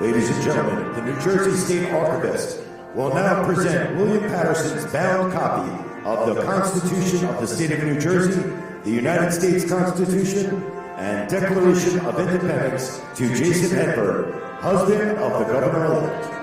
Ladies and gentlemen, the New Jersey State Archivist will now present William Patterson's bound copy of the Constitution of the State of New Jersey, the United States Constitution, and Declaration of Independence to Jason Hedberg, husband of the governor-elect.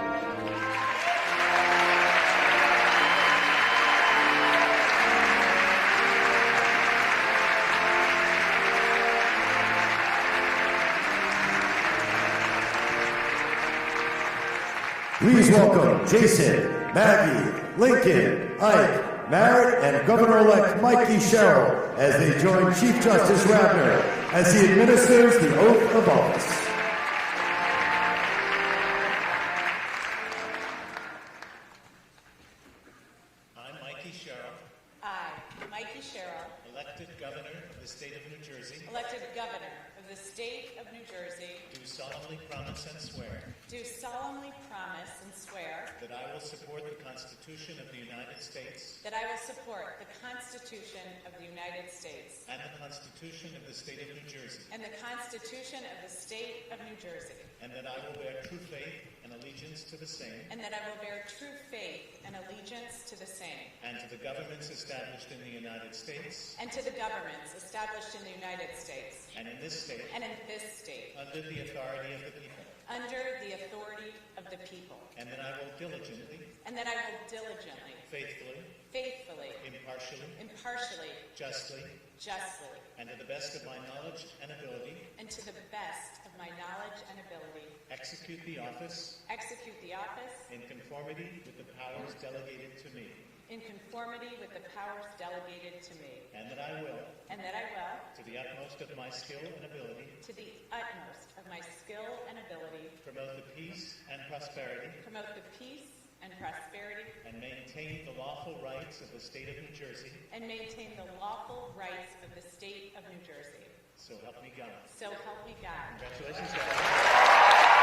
Please welcome Jason, Maggie, Lincoln, Ike, Merritt, and Governor-elect Mikie Sherrill as they join Chief Justice Radner as he administers the oath of office. I, Mikie Sherrill. I, Mikie Sherrill, Elected Governor of the State of New Jersey. elected Governor of the State of New Jersey, Do solemnly promise and swear do solemnly promise and swear that I will support the Constitution of the United States that I will support the Constitution of the United States and the Constitution of the State of New Jersey, and the Constitution of the State of New Jersey, and that I will bear true faith and allegiance to the same and that I will bear true faith and allegiance to the same, and to the governments established in the United States and to the governments established in the United States and in this state and in this state, under the authority of the people, under the authority of the people, and that I will diligently, faithfully, impartially, justly, and to the best of my knowledge and ability, execute the office in conformity with the powers delegated to me, and that I will, to the utmost of my skill and ability, promote the peace and prosperity, and maintain the lawful rights of the State of New Jersey. So help me God. So help me God. Congratulations, Governor.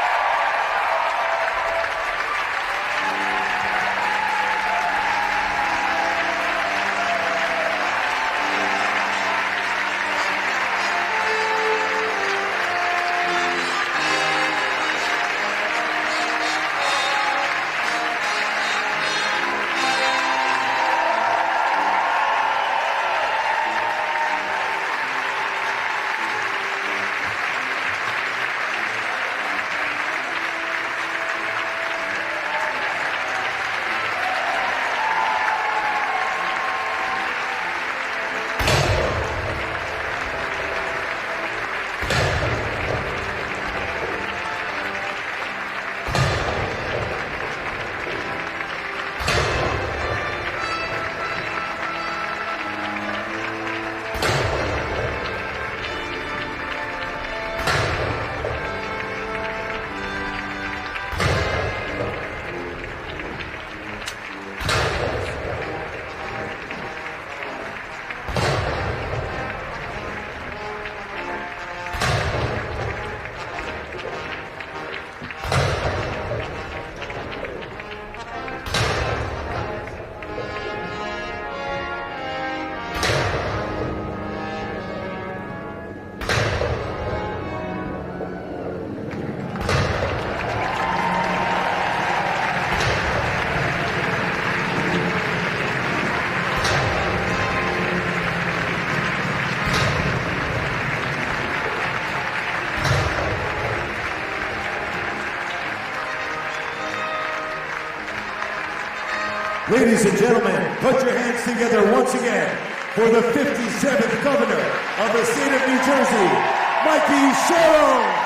Ladies and gentlemen, put your hands together once again for the 57th Governor of the State of New Jersey, Mikie Sherrill.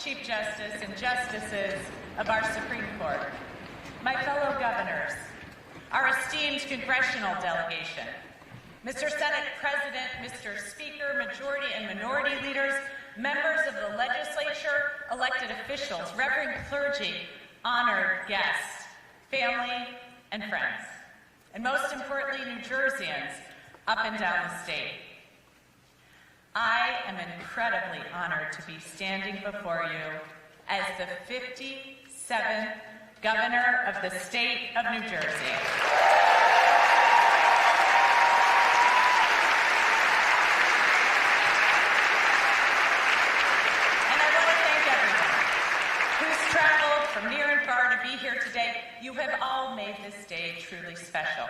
Chief Justice and Justices of our Supreme Court, my fellow governors, our esteemed congressional delegation, Mr. Senate President, Mr. Speaker, Majority and Minority Leaders, members of the legislature, elected officials, reverend clergy, honored guests, family, and friends, and most importantly, New Jerseyans up and down the state. I am incredibly honored to be standing before you as the 57th Governor of the state of New Jersey. And I want to thank everyone who's traveled from near and far to be here today. You have all made this day truly special.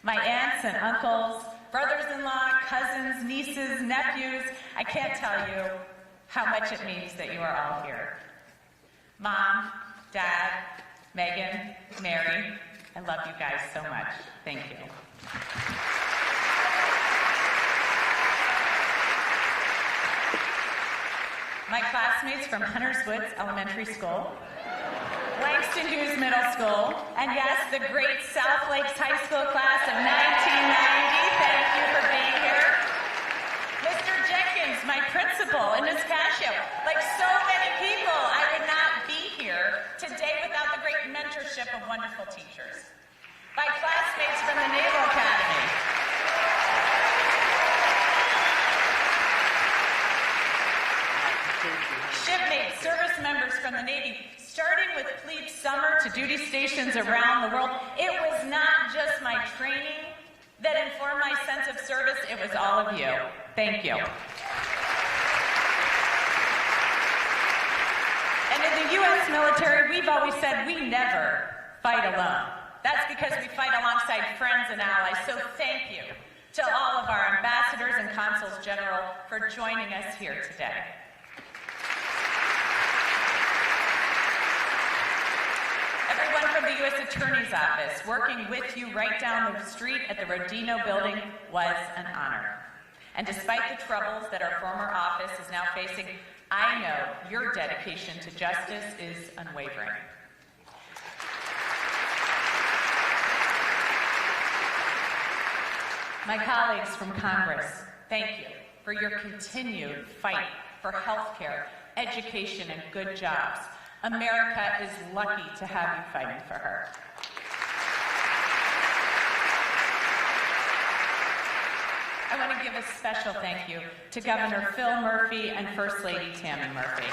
My aunts and uncles, brothers-in-law, cousins, nieces, nephews, I can't tell you how much it means that you are all here. Mom, Dad, Megan, Mary, I love you guys so much. Thank you. My classmates from Hunters Woods Elementary School, Langston Hughes Middle School, and yes, the great South Lakes High School class of 1990, thank you for being here. Mr. Jenkins, my principal, and Ms. Cascio, like so many people, I would not be here today without the great mentorship of wonderful teachers. My classmates from the Naval Academy. Shipmates, service members from the Navy, starting with plebe summer to duty stations around the world. It was not just my training that informed my sense of service, it was all of you. Thank you. And in the U.S. military, we've always said we never fight alone. That's because we fight alongside friends and allies, so thank you to all of our ambassadors and consuls general for joining us here today. Everyone from the U.S. Attorney's Office working with you right down the street at the Rodino building was an honor. And despite the troubles that our former office is now facing, I know your dedication to justice is unwavering. My colleagues from Congress, thank you for your continued fight for health care, education, and good jobs. America is lucky to have you fighting for her. I want to give a special thank you to Governor Phil Murphy and First Lady Tammy Murphy.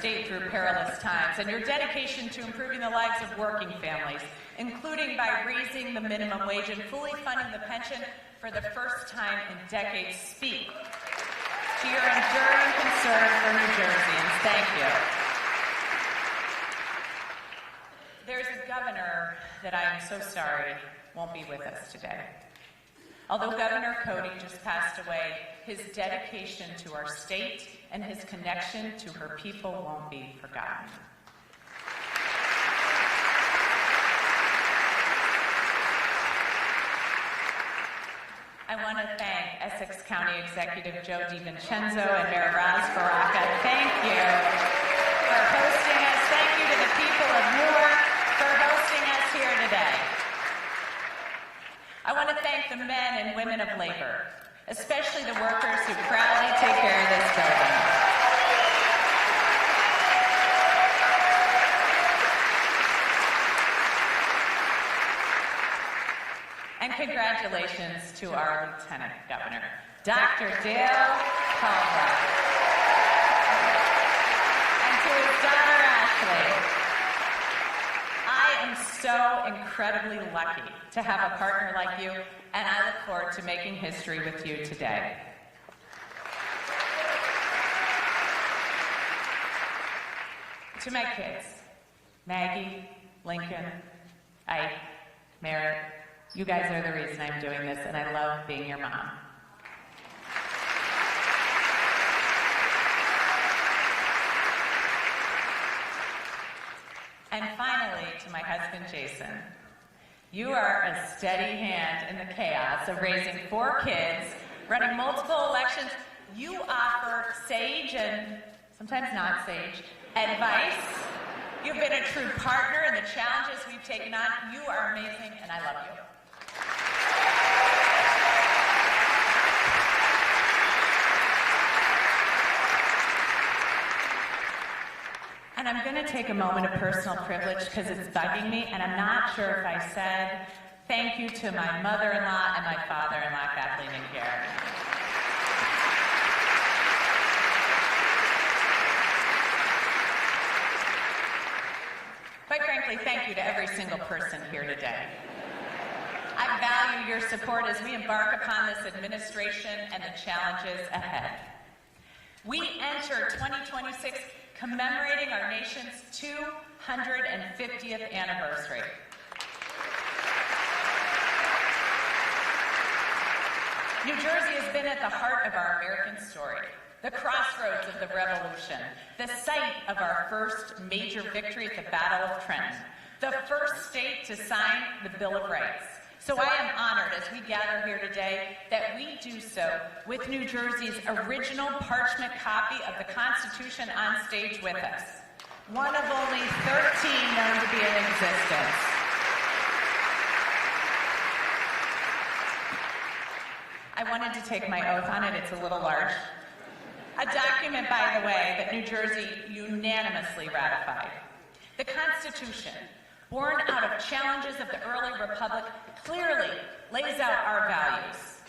Through perilous times, and your dedication to improving the lives of working families, including by raising the minimum wage and fully funding the pension for the first time in decades, speak to your enduring concern for New Jerseyans. Thank you. There's a governor that I am so sorry won't be with us today. Although Governor Cody just passed away, his dedication to our state and his connection to her people won't be forgotten. I want to thank Essex County Executive Joe DiVincenzo and Mayor Raz Baraka. Thank you for hosting us. Thank you to the people of Newark for hosting us here today. I want to thank the men and women of labor, especially the workers who proudly take care of this building. And congratulations to our Lieutenant Governor, Dr. Dale Caldwell, and to his daughter, Ashley. I am so incredibly lucky to have a partner like you, and I look forward to making history with you today. To my kids, Maggie, Lincoln, Ike, Merritt, You guys are the reason I'm doing this, and I love being your mom. And finally, to my husband, Jason, you are a steady hand in the chaos of raising 4 kids, running multiple elections. You offer sage and sometimes not sage advice. You've been a true partner in the challenges we've taken on. You are amazing, and I love you. And I'm going to take a moment of personal privilege because it's bugging me, and I'm not sure if I said thank you to my mother-in-law and my father-in-law, Kathleen and Karen. Quite frankly, thank you to every single person here today. I value your support as we embark upon this administration and the challenges ahead. We enter 2026 commemorating our nation's 250th anniversary. New Jersey has been at the heart of our American story, the crossroads of the revolution, the site of our first major victory at the Battle of Trenton, the first state to sign the Bill of Rights. So I am honored as we gather here today that we do so with New Jersey's original parchment copy of the Constitution on stage with us, one of only 13 known to be in existence. I wanted to take my oath on it. It's a little large. A document, by the way, that New Jersey unanimously ratified. The Constitution, born out of challenges of the early republic, clearly lays out our values.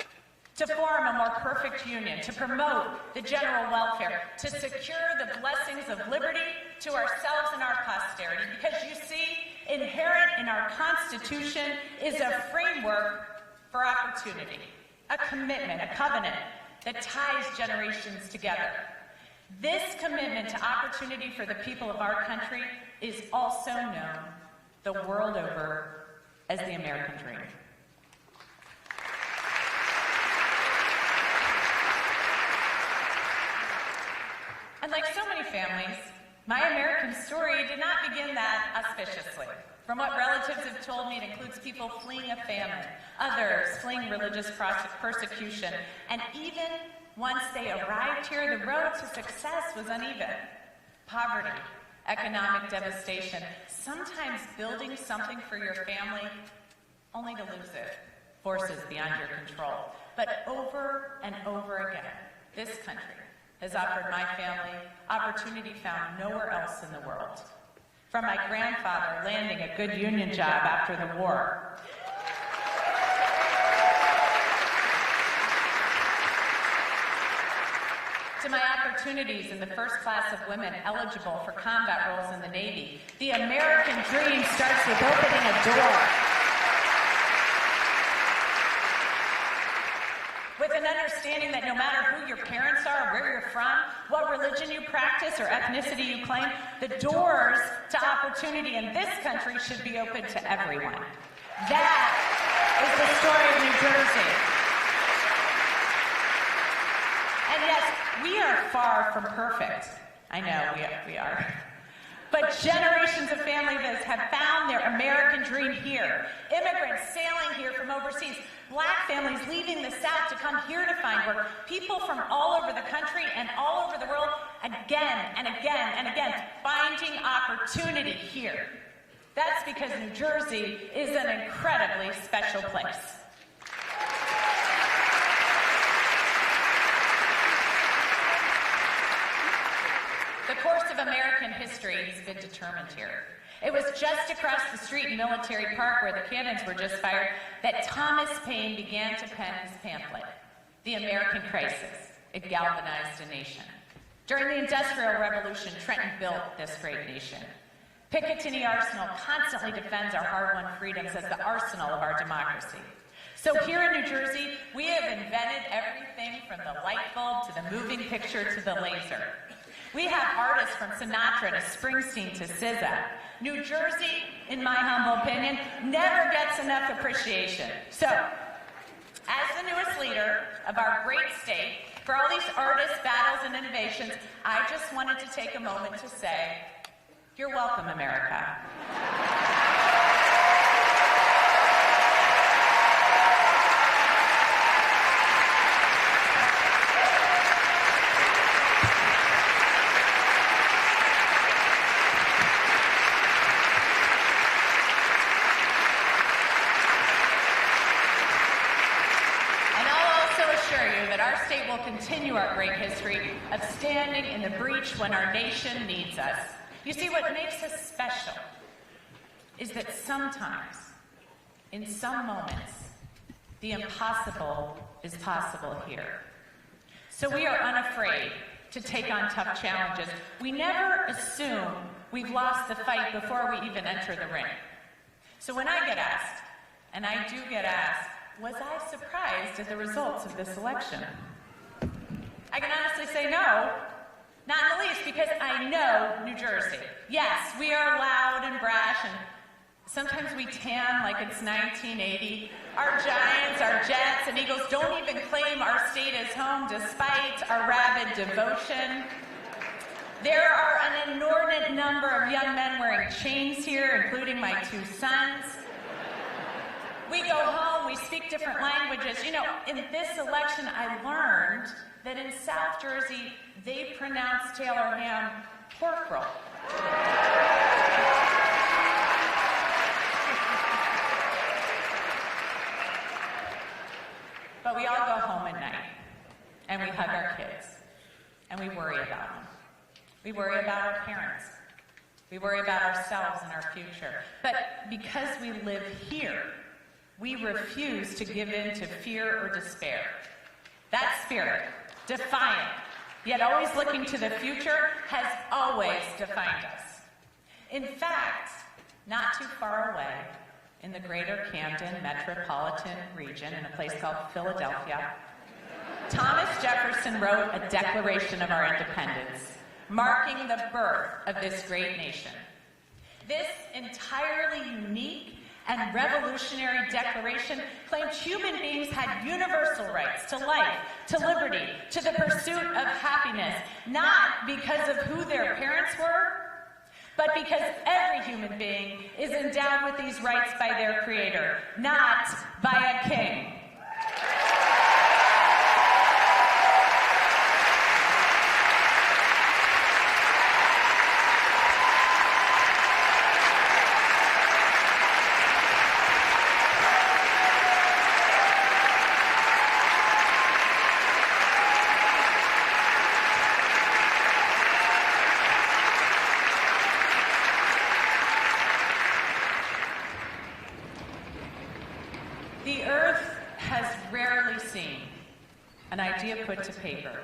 To form a more perfect union, to promote the general welfare, to secure the blessings of liberty to ourselves and our posterity. Because you see, inherent in our Constitution is a framework for opportunity, a commitment, a covenant that ties generations together. This commitment to opportunity for the people of our country is also known the world over as the American dream. And like so many families, my American story did not begin that auspiciously. From what relatives have told me, it includes people fleeing a famine, others fleeing religious persecution, and even once they arrived here, the road to success was uneven. Poverty, economic devastation, sometimes building something for your family only to lose it, forces beyond your control. But over and over again, this country has offered my family opportunity found nowhere else in the world. From my grandfather landing a good union job after the war, to my opportunities in the first class of women eligible for combat roles in the Navy. The American dream starts with opening a door. With an understanding that no matter who your parents are, where you're from, what religion you practice or ethnicity you claim, the doors to opportunity in this country should be open to everyone. That is the story of New Jersey. And yes, we are far from perfect. I know we are. But generations of families have found their American dream here. Immigrants sailing here from overseas. Black families leaving the South to come here to find work. People from all over the country and all over the world, again and again and again, finding opportunity here. That's because New Jersey is an incredibly special place. The course of American history has been determined here. It was just across the street in Military Park, where the cannons were just fired, that Thomas Paine began to pen his pamphlet, The American Crisis. It galvanized a nation. During the Industrial Revolution, Trenton built this great nation. Picatinny Arsenal constantly defends our hard-won freedoms as the arsenal of our democracy. So here in New Jersey, we have invented everything from the light bulb to the moving picture to the laser. We have artists from Sinatra to Springsteen to SZA. New Jersey, in my humble opinion, never gets enough appreciation. So, as the newest leader of our great state, for all these artists, battles, and innovations, I just wanted to take a moment to say, you're welcome, America. Our state will continue our great history of standing in the breach when our nation needs us. You see, what makes us special is that sometimes, in some moments, the impossible is possible here. So we are unafraid to take on tough challenges. We never assume we've lost the fight before we even enter the ring. So when I get asked, and I do get asked, was I surprised at the results of this election? I can honestly say no, not in the least, because I know New Jersey. Yes, we are loud and brash, and sometimes we tan like it's 1980. Our Giants, our Jets, and Eagles don't even claim our state as home despite our rabid devotion. There are an inordinate number of young men wearing chains here, including my 2 sons. We go home, we speak different languages. You know, in this election, I learned that in South Jersey, they pronounce Taylor ham pork roll. But we all go home at night, and we hug our kids, and we worry about them. We worry about our parents. We worry about ourselves and our future. But because we live here, we refuse to give in to fear or despair. That spirit, defiant, yet always looking to the future, has always defined us. In fact, not too far away, in the greater Camden metropolitan region, in a place called Philadelphia, Thomas Jefferson wrote a Declaration of our Independence, marking the birth of this great nation. This entirely unique and revolutionary declaration claimed human beings had universal rights to life, to liberty, to the pursuit of happiness, not because of who their parents were, but because every human being is endowed with these rights by their Creator, not by a king. The earth has rarely seen an idea put to paper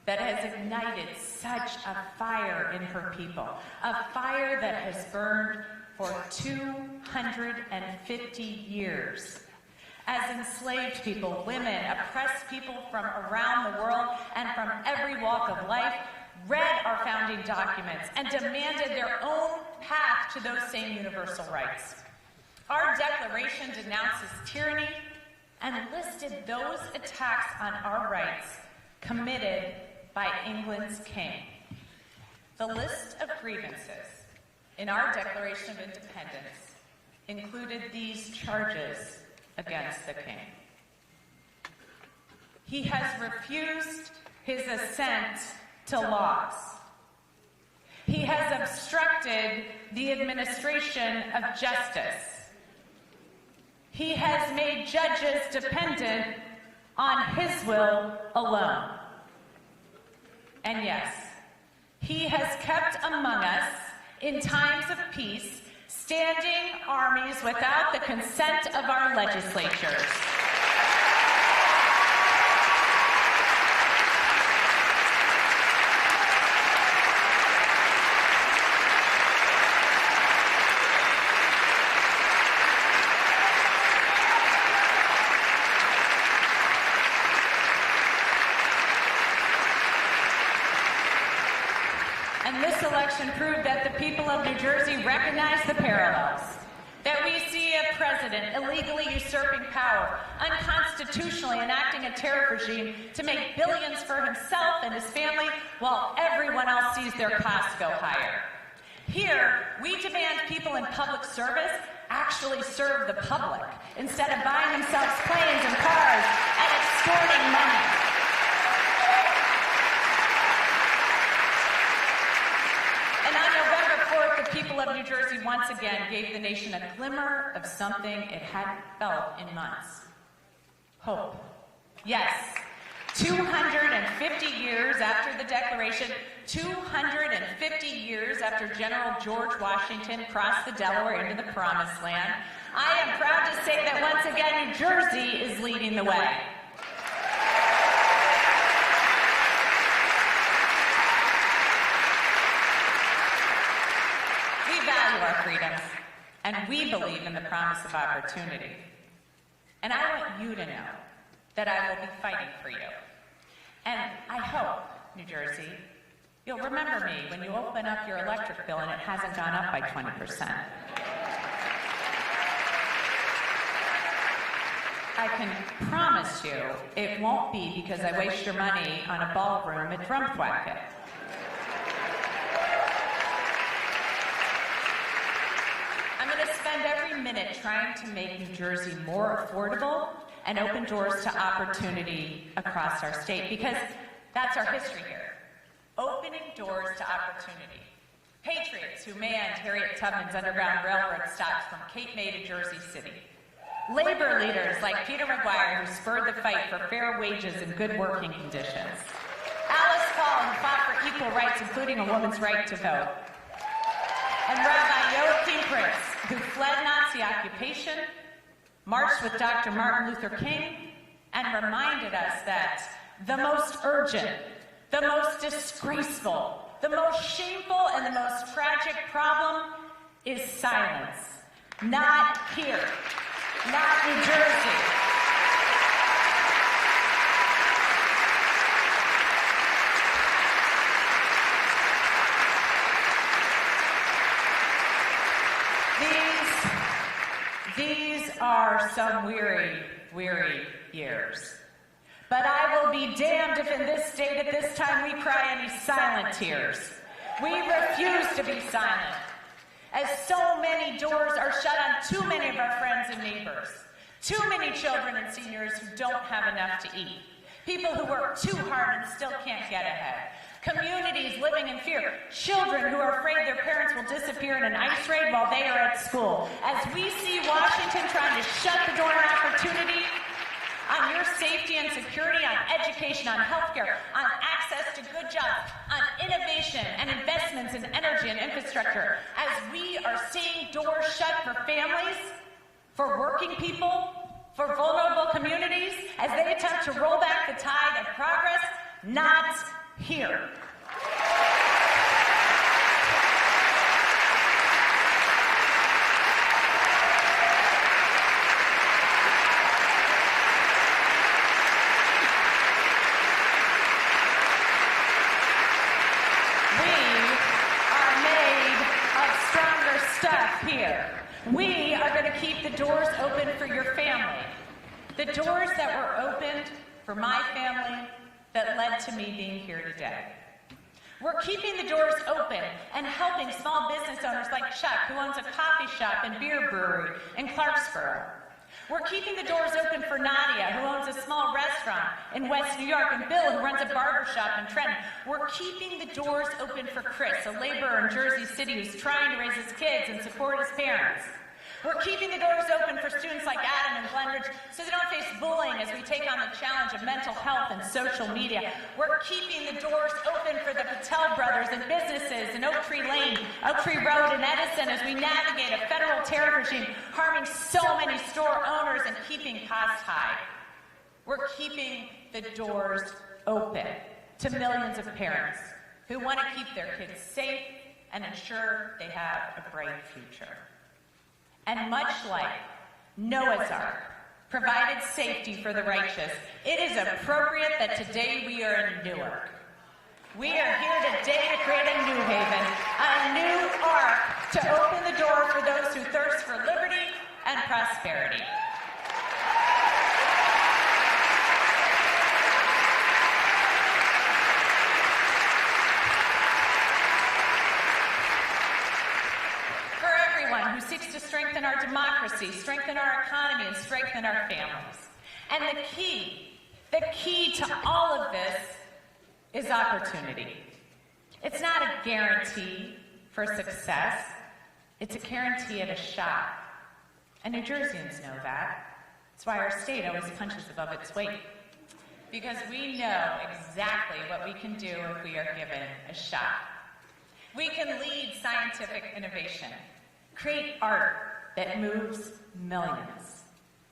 that has ignited such a fire in her people, a fire that has burned for 250 years. As enslaved people, women, oppressed people from around the world and from every walk of life read our founding documents and demanded their own path to those same universal rights. Our declaration denounces tyranny and listed those attacks on our rights committed by England's king. The list of grievances in our Declaration of Independence included these charges against the king. He has refused his assent to laws. He has obstructed the administration of justice. He has made judges dependent on his will alone. And yes, he has kept among us, in times of peace, standing armies without the consent of our legislatures. This election proved that the people of New Jersey recognize the parallels. That we see a president illegally usurping power, unconstitutionally enacting a tariff regime to make billions for himself and his family while everyone else sees their costs go higher. Here, we demand people in public service actually serve the public instead of buying themselves planes and cars and extorting money. And on November 4th, the people of New Jersey once again gave the nation a glimmer of something it hadn't felt in months. Hope. Yes, 250 years after the Declaration, 250 years after General George Washington crossed the Delaware into the Promised Land, I am proud to say that once again New Jersey is leading the way. We value our freedoms, and we believe in the promise of opportunity. And I want you to know that I will be fighting for you. And I hope, New Jersey, you'll remember me when you open up your electric bill and it hasn't gone up by 20%. I can promise you it won't be because I waste your money on a ballroom at Drumthwacket. I'm going to spend every minute trying to make New Jersey more affordable and open doors to opportunity across our state, because that's our history here. Opening doors to opportunity. Patriots who manned Harriet Tubman's Underground Railroad stops from Cape May to Jersey City. Labor leaders like Peter McGuire who spurred the fight for fair wages and good working conditions. Alice Paul who fought for equal rights, including a woman's right to vote. And Rabbi Joachim Prince, who fled Nazi occupation, marched with Dr. Martin Luther King, and reminded us that the most urgent, the most disgraceful, the most shameful, and the most tragic problem is silence. Not here. Not New Jersey. These are some weary, weary years. But I will be damned if in this state at this time we cry any silent tears. We refuse to be silent, as so many doors are shut on too many of our friends and neighbors. Too many children and seniors who don't have enough to eat. People who work too hard and still can't get ahead. Communities living in fear. Children who are afraid their parents will disappear in an ice raid while they are at school. As we see Washington trying to shut the door on opportunity, on your safety and security, on education, on healthcare, on access to good jobs, on innovation and investments in energy and infrastructure, as we are seeing doors shut for families, for working people, for vulnerable communities, as they attempt to roll back the tide of progress, not here. We are going to keep the doors open for your family. The doors that were opened for my family that led to me being here today. We're keeping the doors open and helping small business owners like Chuck, who owns a coffee shop and beer brewery in Clarksboro. We're keeping the doors open for Nadia, who owns a small restaurant in West New York, and Bill, who runs a barber shop in Trenton. We're keeping the doors open for Chris, a laborer in Jersey City who's trying to raise his kids and support his parents. We're keeping the doors open for students like Adam and Glenridge so they don't face bullying as we take on the challenge of mental health and social media. We're keeping the doors open for the Patel brothers and businesses in Oak Tree Lane, Oak Tree Road, and Edison as we navigate a federal tariff regime harming so many store owners and keeping costs high. We're keeping the doors open to millions of parents who want to keep their kids safe and ensure they have a bright future. And much like Noah's Ark provided safety for the righteous, it is appropriate that today we are in Newark. We are here today to create a new haven, a new ark to open the door for those who thirst for liberty and prosperity. For everyone who seeks to strengthen our democracy, strengthen our economy, and strengthen our families. And the key to all of this is opportunity. It's not a guarantee for success. It's a guarantee at a shot. And New Jerseyans know that. That's why our state always punches above its weight. Because we know exactly what we can do if we are given a shot. We can lead scientific innovation, create art that moves millions,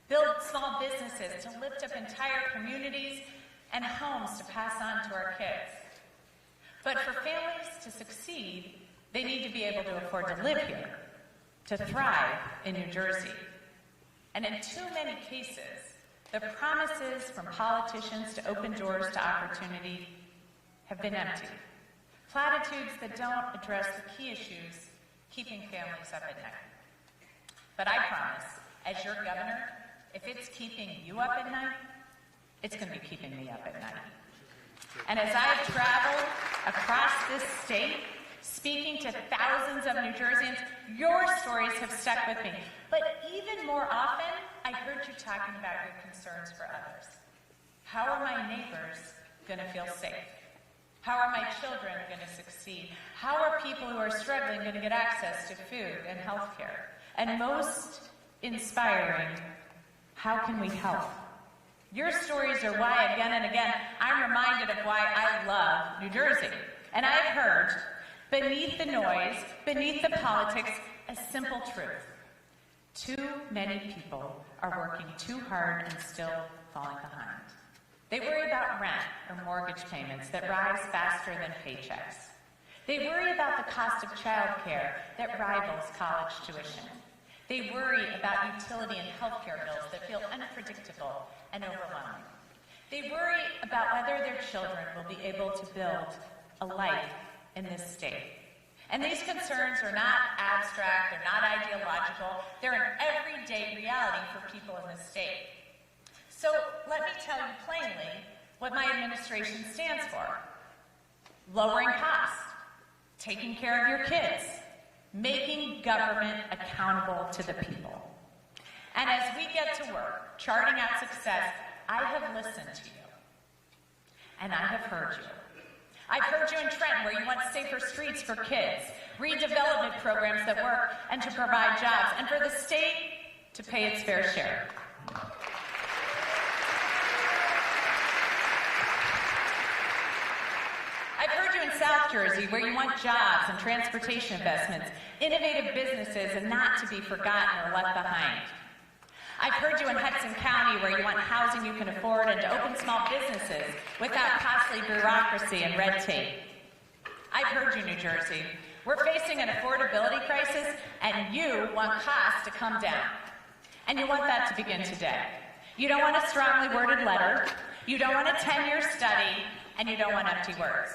build small businesses to lift up entire communities, and homes to pass on to our kids. But for families to succeed, they need to be able to afford to live here, to thrive in New Jersey. And in too many cases, the promises from politicians to open doors to opportunity have been empty. Platitudes that don't address the key issues keeping families up at night. But I promise, as your governor, if it's keeping you up at night, it's going to be keeping me up at night. And as I've traveled across this state, speaking to thousands of New Jerseyans, your stories have stuck with me. But even more often, I heard you talking about your concerns for others. How are my neighbors going to feel safe? How are my children going to succeed? How are people who are struggling going to get access to food and health care? And most inspiring, how can we help? Your stories are why, again and again, I'm reminded of why I love New Jersey. And I've heard, beneath the noise, beneath the politics, a simple truth. Too many people are working too hard and still falling behind. They worry about rent or mortgage payments that rise faster than paychecks. They worry about the cost of childcare that rivals college tuition. They worry about utility and healthcare bills that feel unpredictable and overwhelming. They worry about whether their children will be able to build a life in this state. And these concerns are not abstract, they're not ideological, they're an everyday reality for people in this state. So let me tell you plainly what my administration stands for. Lowering costs, taking care of your kids, making government accountable to the people. And as we get to work, charting out success, I have listened to you. And I have heard you. I've heard you in Trenton, where you want safer streets for kids, redevelopment programs that work, and to provide jobs, and for the state to pay its fair share. I've heard you in South Jersey, where you want jobs and transportation investments, innovative businesses, and not to be forgotten or left behind. I've heard you in Hudson County, where you want housing you can afford and to open small businesses without costly bureaucracy and red tape. I've heard you, New Jersey. We're facing an affordability crisis, and you want costs to come down. And you want that to begin today. You don't want a strongly worded letter, you don't want a 10-year study, and you don't want empty words.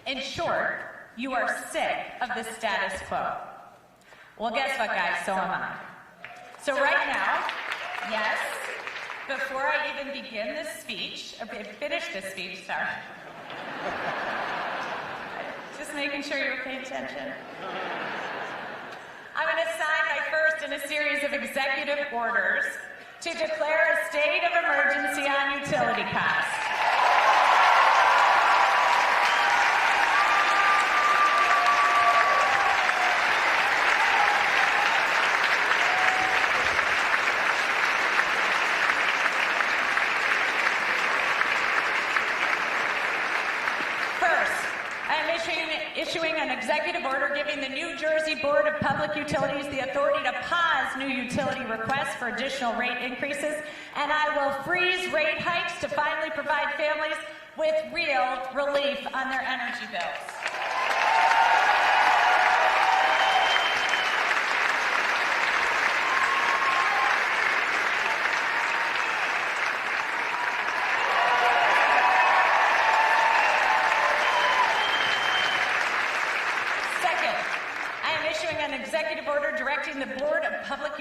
In short, you are sick of the status quo. Well, guess what, guys? So am I. So right now, yes, before I even begin this speech, or finish this speech, sorry. Just making sure you're paying attention. I'm going to sign my first in a series of executive orders to declare a state of emergency on utility costs. Issuing an executive order giving the New Jersey Board of Public Utilities the authority to pause new utility requests for additional rate increases, and I will freeze rate hikes to finally provide families with real relief on their energy bills.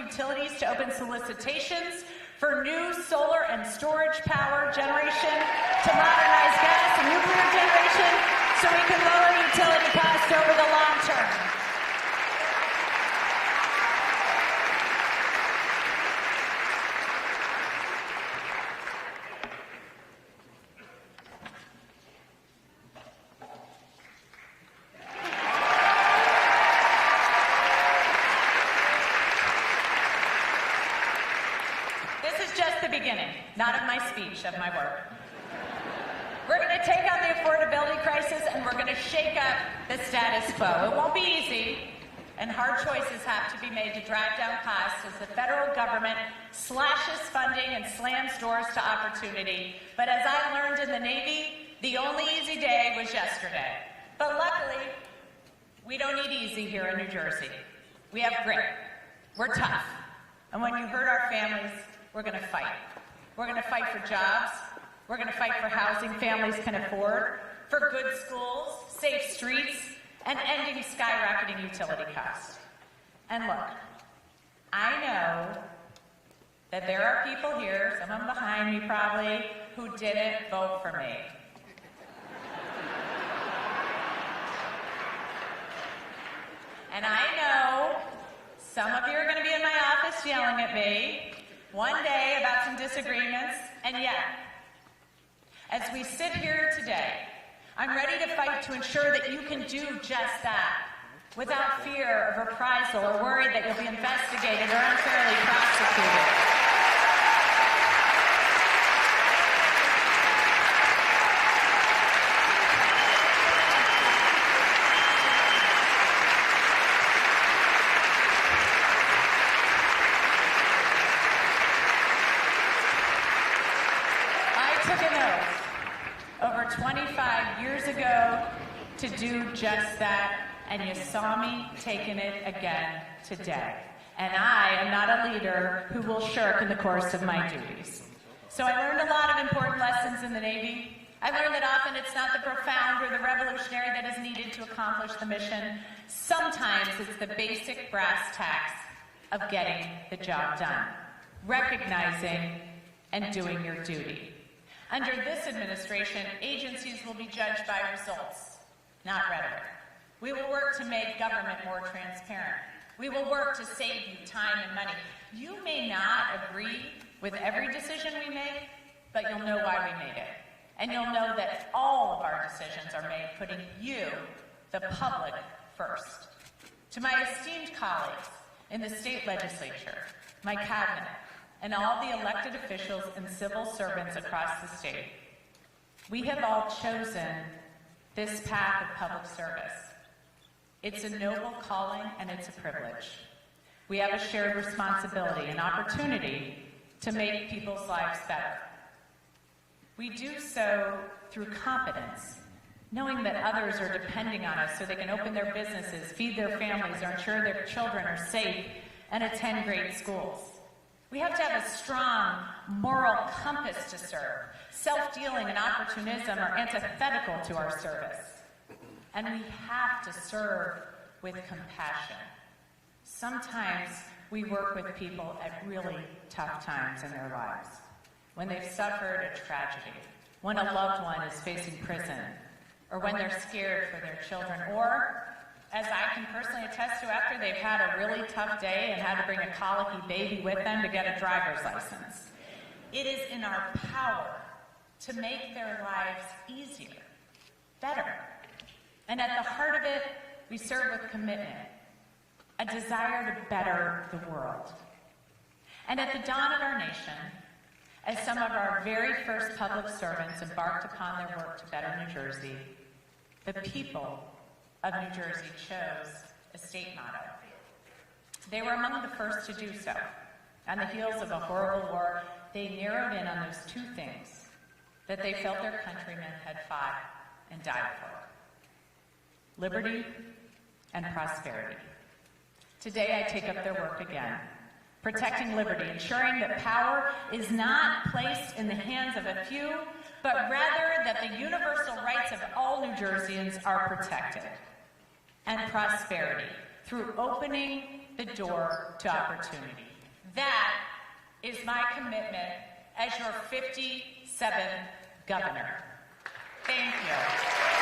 utilities to open solicitations for new solar and storage power generation, to modernize gas and nuclear generation so we can lower utility costs over the long term. Not of my speech, of my work. We're going to take on the affordability crisis and we're going to shake up the status quo. It won't be easy, and hard choices have to be made to drive down costs as the federal government slashes funding and slams doors to opportunity. But as I learned in the Navy, the only easy day was yesterday. But luckily, we don't need easy here in New Jersey. We have grit. We're tough. And when you hurt our families, we're going to fight. We're going to fight for jobs. We're going to fight for housing families can afford, for good schools, safe streets, and ending skyrocketing utility costs. And look, I know that there are people here, some of them behind me probably, who didn't vote for me. And I know some of you are going to be in my office yelling at me one day about some disagreements, and yet, as we sit here today, I'm ready to fight to ensure that you can do just that, without fear of reprisal or worry that you'll be investigated or unfairly prosecuted. Over 25 years ago to do just that, and you saw me taking it again today. And I am not a leader who will shirk in the course of my duties. So I learned a lot of important lessons in the Navy. I learned that often it's not the profound or the revolutionary that is needed to accomplish the mission. Sometimes it's the basic brass tacks of getting the job done, recognizing and doing your duty. Under this administration, agencies will be judged by results, not rhetoric. We will work to make government more transparent. We will work to save you time and money. You may not agree with every decision we make, but you'll know why we made it. And you'll know that all of our decisions are made putting you, the public, first. To my esteemed colleagues in the state legislature, my cabinet, and all the elected officials and civil servants across the state, we have all chosen this path of public service. It's a noble calling and it's a privilege. We have a shared responsibility and opportunity to make people's lives better. We do so through competence, knowing that others are depending on us so they can open their businesses, feed their families, or ensure their children are safe and attend great schools. We have to have a strong moral compass to serve. Self-dealing and opportunism are antithetical to our service. And we have to serve with compassion. Sometimes we work with people at really tough times in their lives, when they've suffered a tragedy, when a loved one is facing prison, or when they're scared for their children, or, as I can personally attest to, after they've had a really tough day and had to bring a colicky baby with them to get a driver's license. It is in our power to make their lives easier, better. And at the heart of it, we serve with commitment, a desire to better the world. And at the dawn of our nation, as some of our very first public servants embarked upon their work to better New Jersey, the people of New Jersey chose a state motto. They were among the first to do so. On the heels of a horrible war, they narrowed in on those two things that they felt their countrymen had fought and died for: liberty and prosperity. Today I take up their work again, protecting liberty, ensuring that power is not placed in the hands of a few, but rather that the universal rights of all New Jerseyans are protected. And prosperity, through opening the door to opportunity. That is my commitment as your 57th governor. Thank you.